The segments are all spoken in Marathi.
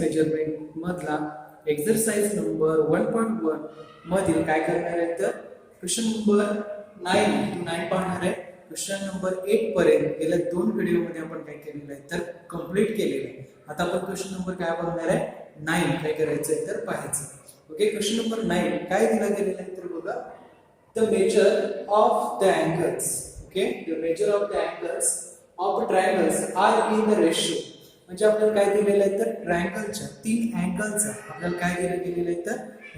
मेजरमेंट मधला एक्सरसाइज नंबर 1.1 मधील काय करणार आहे तर क्वेश्चन नंबर 9 to 9 पाहणार आहे. क्वेश्चन नंबर 8 पर्यंत गेल्या 2 व्हिडिओ मध्ये आपण काय केलेलं आहे तर कंप्लीट केलेलं आहे. आता आपण क्वेश्चन नंबर काय बघणार आहे 9 काय करायचं आहे तर पाहायचं. ओके, क्वेश्चन नंबर 9 काय दिला गेलेला आहे तर बघा, the measure of the angles. Okay, the measure of the angles of triangles are in the ratio. म्हणजे आपल्याला काय दिलेलं आहे तर ट्रायंगलच्या 3 अँगलचा आपल्याला काय दिलं गेलेलं आहे तर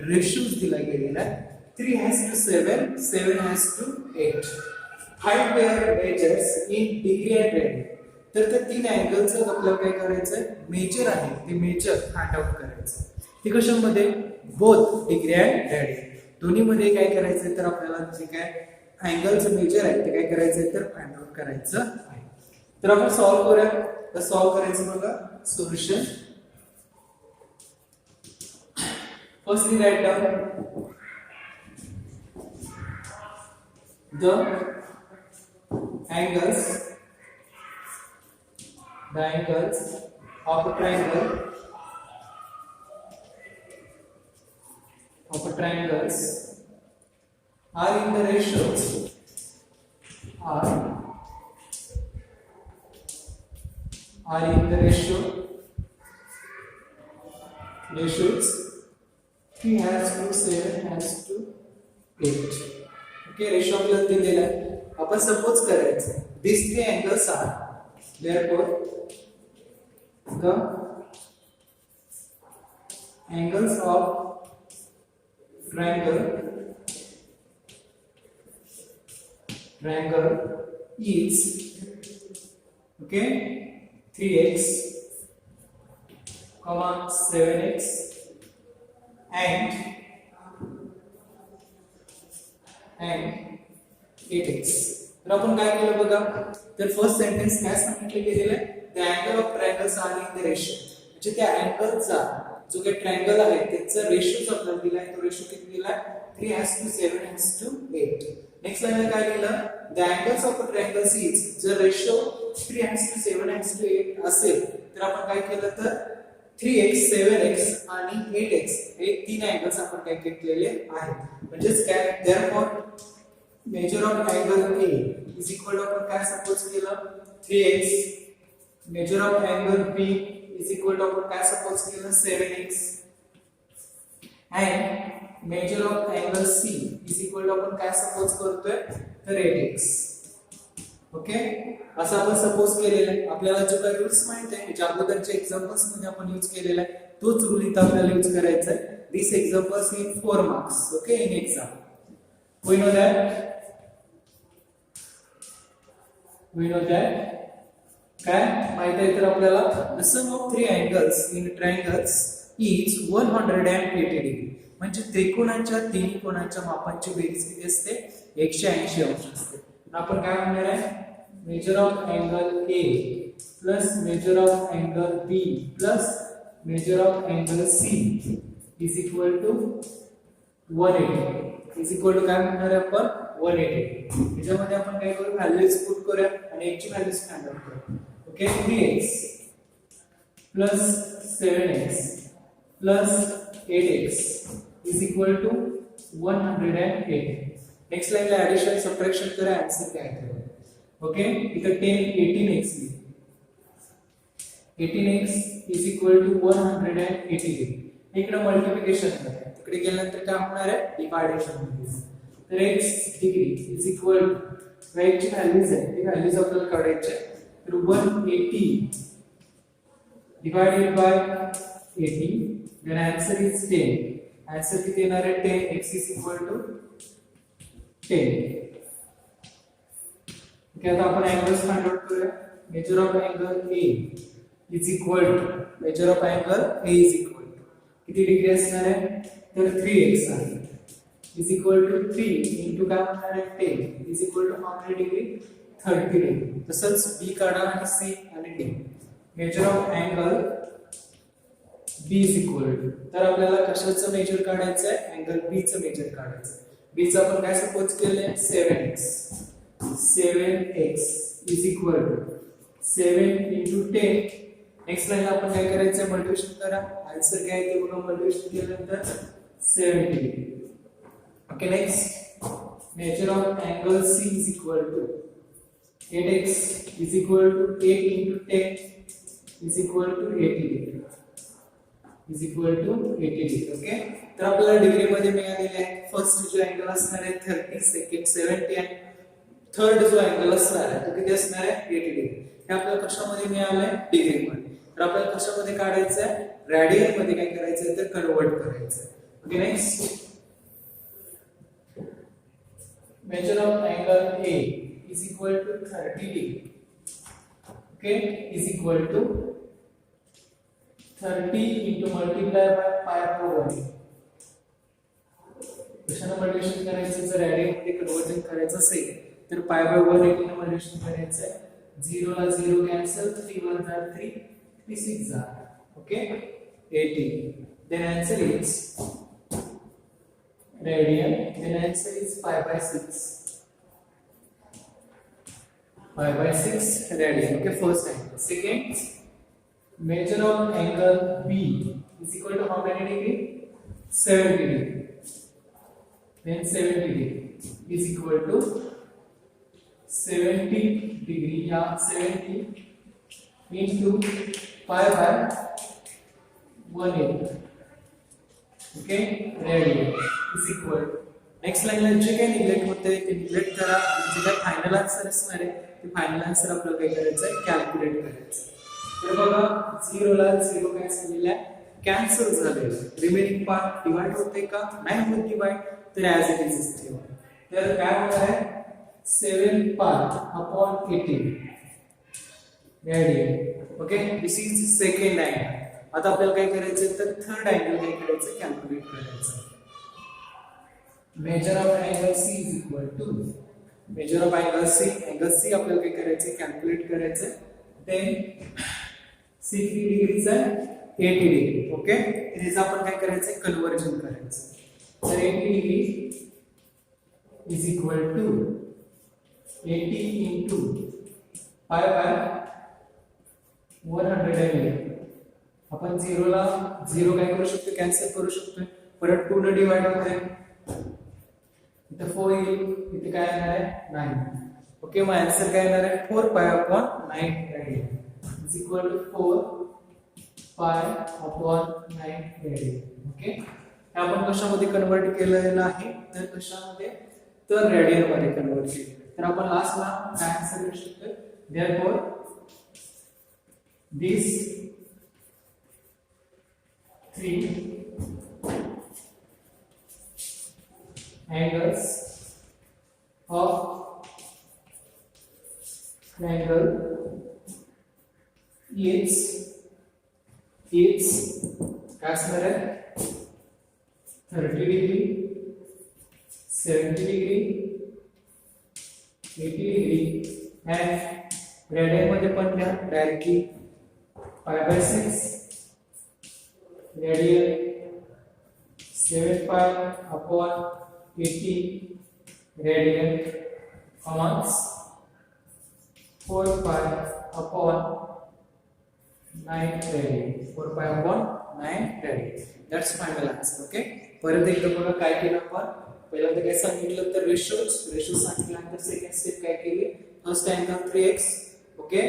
रेशियोज दिला गेलेला आहे. 3:7, 7:8. Find there measures in degree and radian. तर त्या 3 अँगलचं आपल्याला काय करायचं मेजर आहे ते मेजर फाइंड आउट करायचं. ते कशामध्ये बोथ डिग्री अँड रेडियन दोन्ही मध्ये काय करायचं तर आपल्याला जे काय अँगलचं मेजर आहे ते काय करायचं तर फाइंड आउट करायचं आहे. तर आपण सॉल्व्ह करूया. तर सॉल्व्ह करायचं बघा solution. Firstly write down the angles of a triangle are in the ratios ratios 3:7:8. Okay, ratio आपल्याला दिलेला आहे. आपण सपोज करायचं these 3 angles are therefore the angles of triangle is okay 3x, 7x and 8x. तर आपण काय केलं बघा, तर फर्स्ट सेंटेन्स काय सांगितलं गेलेलं आहे, the angle of triangles are in the ratio. म्हणजे त्या अँगलचा जो काही ट्रायंगल आहे त्याचा रेशियो आपल्याला दिला आहे. तो रेशियो किती दिला आहे 3:7:8. नेक्स्ट लाईनला काय लिहिलं, the angles of a triangle is, जर रेशियो 3:7:8 असेल तर आपण काय केलं तर 3x, 7x आणि 8x हे 3 अँगल्स आपण काय घेतलेले आहेत. म्हणजेच काय therefore measure of angle A is equal to आपण काय सपोज केलं 3x, measure of angle B is equal to आपण काय सपोज केलं 7x and measure of angle C is equal to आपण काय सपोज करतोय तर 8x. ओके, असं आपण सपोज केलेलं आहे. आपल्याला जो काही रूल्स माहित आहे ज्या अगोदरच्या एक्झाम्पल्स मध्ये आपण यूज केलेला आहे तोच रूल इथं आपल्याला यूज करायचा आहे. This examples in 4 marks. Okay, in exam we know that काय माहित आहे तर आपल्याला the sum of 3 angles in triangles is 180 degree. म्हणजे त्रिकोणाच्या तिन्ही कोणाच्या मापांची बेरीज किती असते 180 अंश असते. आपण काय म्हणणार आहे measure of angle A plus measure of angle B plus measure of angle C is equal to 180. Is equal to काय म्हणणार आहे आपण 180. याच्यामध्ये आपण काय करू व्हॅल्यूज पुट करूया आणि x ची व्हॅल्यूज फाइंड आउट करू. Okay, 3x plus 7x plus 8x is equal to 180. Next लाईनला ऍडिशन सबट्रॅक्शन करा, आन्सर काय येईल. ओके, इथं 18x 18x is equal to 180. इकडे मल्टिप्लिकेशन करा, तिकडे गेल्यानंतर काय होणार आहे डिवायडेशन मध्ये. तर x degree is equal to x ची व्हॅल्यूज आहे ती व्हॅल्यूज आपल्याला काढायची आहे. तर 180 divided by 80 then answer is 10. Answer किती येणार आहे 10x is equal to 10. Okay, आता आपण अँगल्स फाइंड आउट करूया. Measure of angle A is equal to measure of angle A is equal to किती डिग्री असणार आहे तर 3x आहे इज इक्वल टू 3 इनटू काय होणार आहे 10 is equal to 100 degree 30 degree. तसंच B काढा आणि C आणि D. Measure of angle B is equal to, तर आपल्याला कशाचं मेजर काढायचं आहे अँगल B चं मेजर काढायचं आहे. B चं आपण काय सपोज केले 7x is equal to 7 into 10 next लाईनला आपण काय करायचं मल्टिप्लिकेशन करा आन्सर काय ते बघा मल्टिप्लिकेशन केल्यानंतर 70. Okay next measure of angle C is equal to 8x is equal to 8 into 10 is equal to 80 degree is equal to 80 degree. Okay तर आपल्याला डिग्री मध्ये मिळालेले आहे फर्स्ट जो अँगल असणार आहे 30 सेकंड 70 आणि थर्ड जो अँगल असणार आहे तो किती असणार आहे 80 डिग्री. हे आपल्याला कशामध्ये मिळालंय डिग्री मध्ये. तर आपल्याला कशामध्ये काढायचं आहे रेडियन मध्ये काय करायचं आहे तर कन्वर्ट करायचं आहे. Okay next measure of angle A is equal to 30 degree. Okay, is equal to 30 into multiply by pi over 1. कशाने मल्टिप्लिकेशन करायचं जर रेडियन मध्ये कन्वर्जन करायचं असेल तर pi by 180 ने मल्टिप्लिकेशन करायचं आहे. 0 ला 0 कॅन्सल 3 1 जा 3 3 6 जा. Okay 80. Then answer is radian. Then answer is pi by 6. Pi by 6 radian. Okay, first angle. Second, measure of angle B is equal to how many degree? 70 degree. Then 70 degree is equal to 70 degree. Yeah, 70 into pi by 180. Okay, radian is equal to next लाईनला जे काही निग्लेक्ट होते ते निग्लेक्ट करा जे काही फायनल आन्सर असणार आहे ते फायनल आन्सर आपल्याला काय करायचं आहे कॅल्क्युलेट करायचं. तर बघा 0 ला 0 काय झालेला आहे कॅन्सल झालेला आहे. रिमेनिंग पार्ट डिवाइड होते का नाही होत डिवाइड तर ऍज इट इज ठेवा. तर काय होणार आहे 7 part upon 80 radian. Okay this is second angle. आता आपल्याला काय करायचं तर थर्ड अँगल काय करायचं कॅल्क्युलेट करायचं. measure of angle C is equal to measure of angle C आपल्याला काय करायचं कॅल्क्युलेट करायचं. then 60 डिग्रीचा 80 डिग्री. ओके याचं आपण काय करायचं कन्वर्जन करायचं. तर 80 degree is equal to 80 into pi by 180. आपण 0 ला 0 काय करू शकतो कॅन्सल करू शकतो. परत 2 ने डिवाइड होते इथे 4 येईल इथे काय येणार आहे 9. ओके मग आन्सर काय येणार आहे 4 pi upon 9 radian is equal to 4 pi upon 9 radian. Okay हे आपण कशामध्ये कन्वर्ट केलेलं आहे तर कशामध्ये तर रेडियन मध्ये कन्वर्ट केलं. तर आपण लास्टला काय आन्सर लिहू शकतो therefore this 3 angles of angle is काय असणार आहे 30 degree 70 degree 80 degree and radian मध्ये पण घ्या directly pi by 6 radian 7 pi upon 80 radian commas 4 pi upon 9 radian 4 pi upon 9 radian. That's final answer. Okay परत एकदा बघा काय केलं आपण पहिल्यांदा काय सांगितलं तर रेशो सांगितल्यानंतर सेकंड स्टेप काय केली first angle 3x okay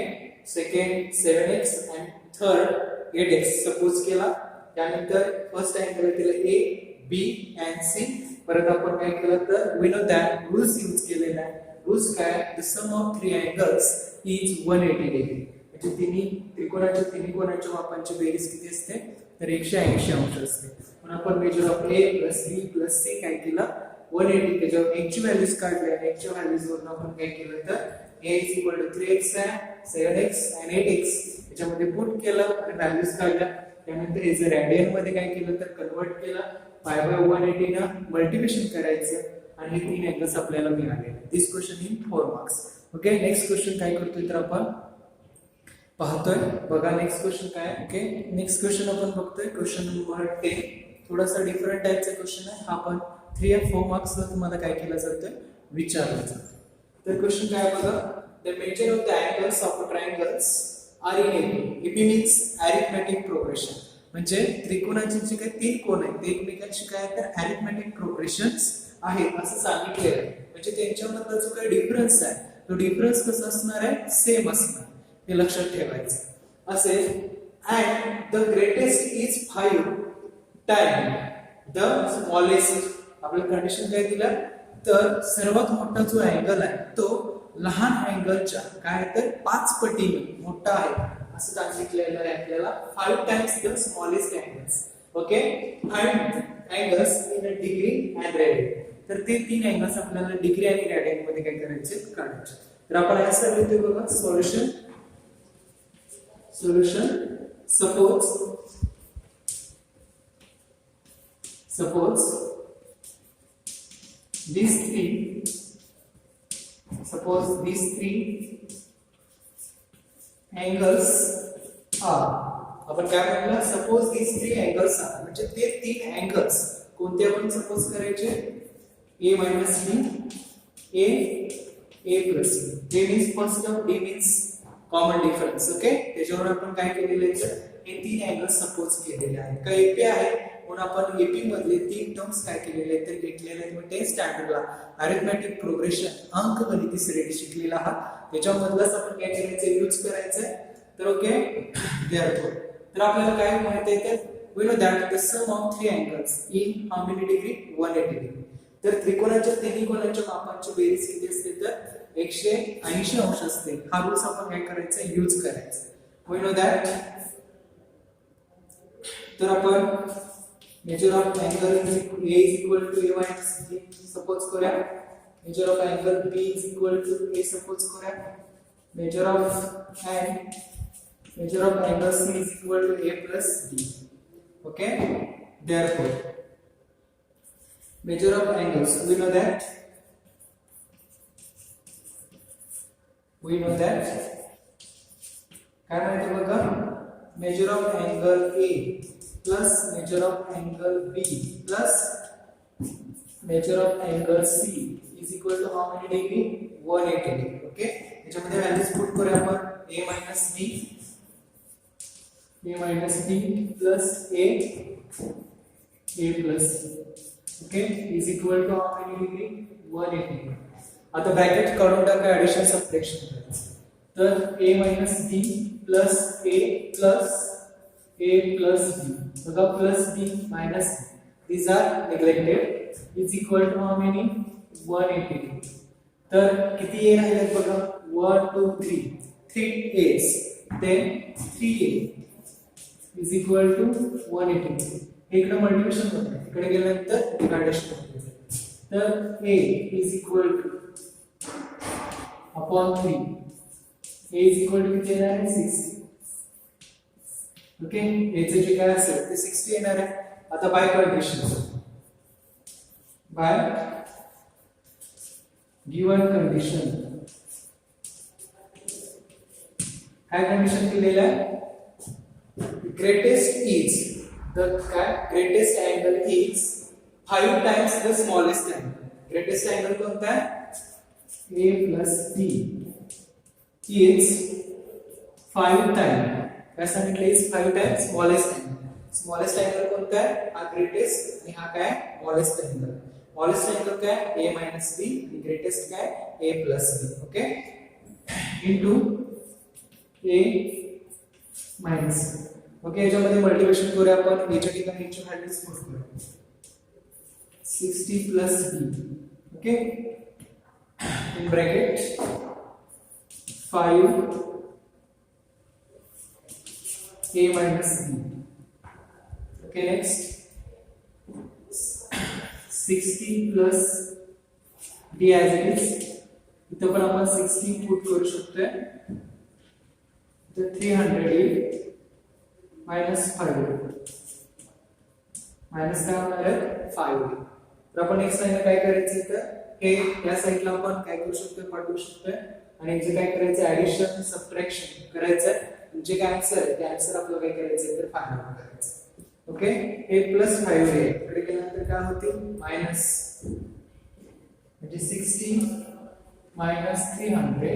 second 7x आणि थर्ड 8x सपोज केला. त्यानंतर फर्स्ट अँगल केलं a b and c. परत आपण काय केलं तर we know that rules use केलेला आहे. रूल्स काय the sum of 3 angles is 180 degree. म्हणजे तिन्ही कोणाच्या मापांची बेरीज किती असते तर 180 अंश असते. म्हणून आपण measure of a + b + c काय केलं 180 त्याच्यावर x ची व्हॅल्यूज काढल्या आणि x च्या व्हॅल्यूज वरून आपण काय केलं तर a = 3x आहे 7x आणि 8x त्याच्यामध्ये पुट केलं आणि व्हॅल्यूज काढल्या. त्यानंतर हे जर रेडियन मध्ये काय केलं तर कन्वर्ट केलं pi by 180 ना मल्टिप्लिकेशन करायचं आणि हे 3 अँगल्स आपल्याला मिळाले. This question in 4 marks. Okay next question काय करतोय तर आपण पाहतोय बघा नेक्स्ट क्वेश्चन काय. ओके नेक्स्ट क्वेश्चन आपण बघतोय क्वेश्चन नंबर 10. थोडासा डिफरंट टाइपचा क्वेश्चन आहे. हा पण 3 या 4 मार्क्स ला तुम्हाला काय केलं जातं विचारलं जातं. तर क्वेश्चन काय बघा the measure of the angles of triangles are in AP. AP means arithmetic progression. म्हणजे त्रिकोणाचे जे काही 3 कोण आहेत ते एकमेकांशी काय तर अरिथमेटिक प्रोग्रेशन्स आहेत असं सांगितलेलं आहे. म्हणजे त्यांच्यामधला जो काही डिफरन्स आहे तो डिफरन्स कसा असणार आहे, सेम असणार. हे लक्षात ठेवायचं असेल. And the greatest is 5 time the smallest. आपलं कंडिशन काय दिलं, तर सर्वात मोठा जो अँगल आहे तो लहान अँगलच्या काय तर 5 पटीने मोठा आहे असं सांगितलेलं आहे आपल्याला. 5 times the smallest angles. Okay. And angles in a degree and radian. तर ते 3 अँगल्स आपल्याला डिग्री आणि रेडियन मध्ये काय करायचे, काढायचे. तर आपण आन्सर लिहितोय बघा. Solution suppose these three angles are. आपण काय म्हणलं, suppose these three angles are म्हणजे ते 3 अँगल्स कोणते आपण सपोज करायचे, a minus b, a plus b. a means first term, d means common difference. Okay. त्याच्यावर आपण काय केलेलं आहे, हे 3 अँगल्स सपोज केलेले आहेत. काय एपी आहे म्हणून आपण एपी मधले 3 टर्म्स काय केलेले आहेत तर घेतलेले आहेत. म्हणजे स्टँडर्डला अरिथमेटिक प्रोग्रेशन अंकगणिती श्रेणी शिकलेला आहात, त्याच्यामधलाच आपण काय करायचं, यूज करायचं. तर ओके. तर आपल्याला काय माहिती आहे, तर we know that the sum of 3 angles in how many degree, 180 degree. तर त्रिकोणाच्या तिन्ही कोनांच्या मापांची बेरीज किती असते तर 180 अंश असते. हा रूल्स आपण काय करायचा, यूज करायचा. we know that. तर आपण measure of angle a is equal to a minus b suppose करूया. Measure of angle b is equal to a suppose करूया. Measure of angle c is equal to a plus d. Okay. Therefore measure of angles, we know that काय माहिती बघा, measure of angle a plus measure of angle b plus measure of angle c is equal to how many degree, 180 degree. Okay. याच्यामध्ये व्हॅल्यूज पुट करूया आपण. a minus b plus a plus b. Okay. is equal to how many degree, 180. आता ब्रॅकेट काढून टाका, ऍडिशन सबट्रॅक्शन करायचं. तर a minus b plus a plus b. बघा plus b minus b. These are neglected. is equal to how many, 180. तर किती a राहिलेत बघा, 1 2 3 a's. then 3a is equal to 180. इकडे मल्टिप्लिकेशन होते, इकडे गेल्यानंतर डिवायडेशन होते. तर a is equal to upon 3. a is equal to किती येणार आहे, 60. ओके. a चे जे काय असेल ते 60 येणार आहे. आता by condition, by given condition काय कंडिशन दिलेलं आहे, greatest angle is 5 times the smallest angle. greatest angle कोणता आहे, a plus b is 5 times, काय सांगितलं, is 5 times smallest angle. smallest angle कोणता आहे, हा greatest आणि हा काय, smallest angle. smallest angle काय, a minus b आणि greatest काय, a plus b. Okay. into a minus b. Okay. याच्यामध्ये मल्टिप्लिकेशन करूया आपण. याच्या ठिकाणी याची व्हॅल्यूज पुट करूया. 60 plus b. Okay. In bracket 5 a minus b. Okay. Next 60 plus b as it is. इथं पण आपण 60 पुट करू शकतोय. तर 300 minus 5 मायनस काय होणार आहे, 5. तर आपण नेक्स्ट लाईन काय करायचं, तर हे या साइडला आपण काय करू शकतो, पाठवू शकतो. आणि जे काय करायचं, ऍडिशन सबट्रॅक्शन करायचं. जे काय आन्सर आहे ते आन्सर आपल्याला काय करायचं तर फाइंड आउट करायचं. ओके. हे प्लस 5 आहे, इकडे गेल्यानंतर काय होते, मायनस, म्हणजे 60 minus 300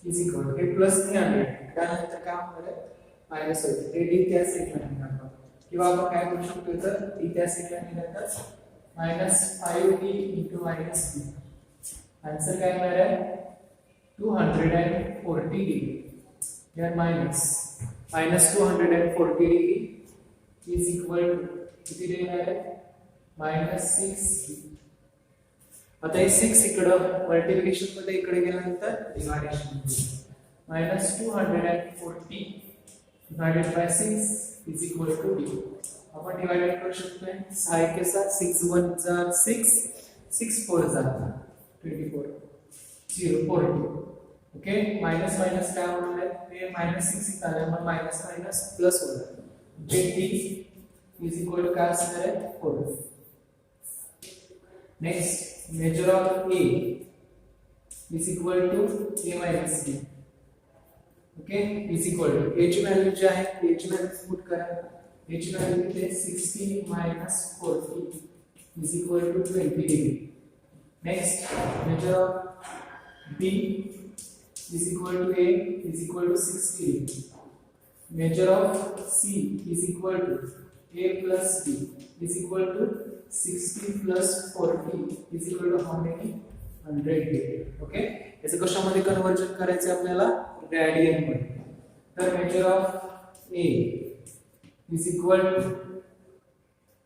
is equal to plus 300 त्यानंतर काय होणार आहे मायनस होईल हे डी त्या साईडला निघणार किंवा आपण काय करू शकतो तर डी त्या साईडला निघालं -5d into -d आन्सर काय येणार आहे 240 degree here -240 degree is equal to किती देणार आहे -6. आता हे 6 इकडं मल्टिप्लिकेशन मध्ये इकडे गेल्यानंतर डिव्हायडेशन -240 divided by 6 is equal to d. आपण डिवाइड करू शकतो 6 के साथ 6 1 जा 6 6 4 जा 24 0 40. ओके माइनस माइनस काय होणार आहे ते -6 आले मग माइनस माइनस प्लस होणार जे d is equal to काय असणार आहे 4. Next measure of a is equal to a minus b. Okay is equal to a ची व्हॅल्यू जी आहे a ची व्हॅल्यू पुट करा a ची व्हॅल्यू किती आहे 60 40 is equal to 20 degree. Next measure of b is equal to a is equal to 60 degree. Measure of c is equal to a plus b is equal to 60 plus 40 is equal to how many 100 degree. Okay याचं कशामध्ये कन्वर्जन करायचं आपल्याला रेडियन मध्ये. तर measure of a is equal to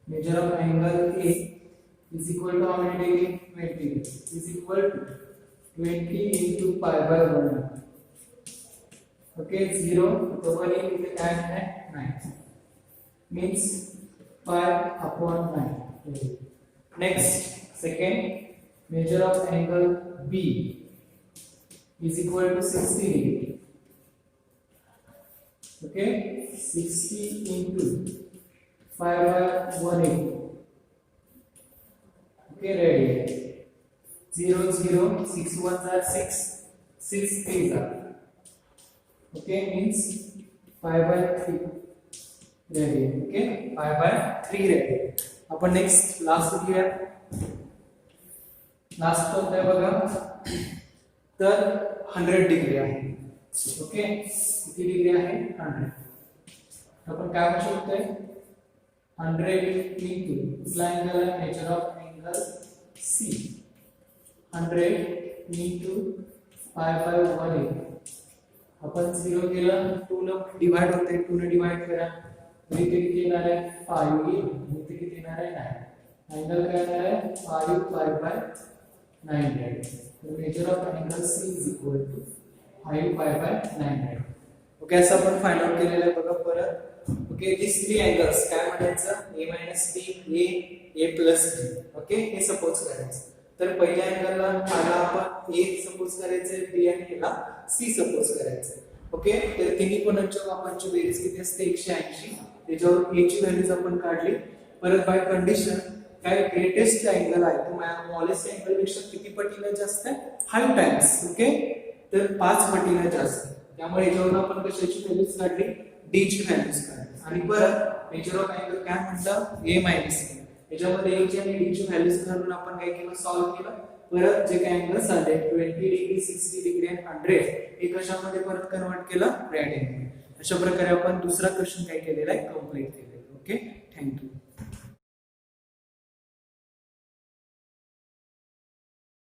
measure of angle a is equal to how many degree 20 degree is equal to 20 into pi by 1. Okay 0 तो 1 into tan है 9 means pi upon 9. Next second measure of angle b is equal to 60 degree. Okay 60 into 5 by 180. Okay ready 0 0 6 1s are 6 6 3s are okay means 5 by 3 ready. Okay 5 by 3 ready. आपण नेक्स्ट लास्ट घेऊया. लास्ट कोणता आहे बघा तर 100 डिग्री आहे. ओके किती डिग्री आहे 100. आपण काय म्हणू शकतोय 100 into कुठला अँगल आहे measure of angle C 100 into 5 by 180. आपण 0 केलं 2 न डिवाइड होते 2 ने डिवाइड करा इथे किती येणार आहे 5 येईल इथे किती येणार आहे 9. अँगल काय येणार आहे 5 pi by 900. तर major of angle C is equal to 5 pi by 900. Okay असं आपण फाइंड आउट केलेलं आहे बघा परत. ओके दिस थ्री अँगल्स काय म्हणायचं a b a plus b. Okay हे सपोज करायचं. तर पहिल्या अँगलला ह्याला आपण a सपोज करायचंय b आणि ह्याला c सपोज करायचंय. ओके तर तिन्ही कोणांच्या मापांची बेरीज किती असते 180. त्याच्यावर a ची व्हॅल्यूज आपण काढली. परत बाय कंडिशन काय ग्रेटेस्ट अँगल आहे तो स्मॉलेस्ट अँगल पेक्षा किती पटीने जास्त आहे 5 टाइम्स. ओके तर 5 पटीने जास्त. त्यामुळे याच्यावरून आपण कशाची व्हॅल्यूज काढली d ची व्हॅल्यूज काढली. आणि परत मेजर ऑफ अँगल काय म्हणतात a मायनस b. याच्यामध्ये a ची आणि d ची व्हॅल्यूज काढून आपण काय केलं सॉल्व केलं. परत जे काही अँगल्स आले 20 डिग्री 60 डिग्री आणि 100 हे कशामध्ये परत कन्वर्ट केलं रेडियन. अशा प्रकारे आपण दुसरा क्वेश्चन काय केलेला आहे कंप्लीट केलेला. Okay thank you.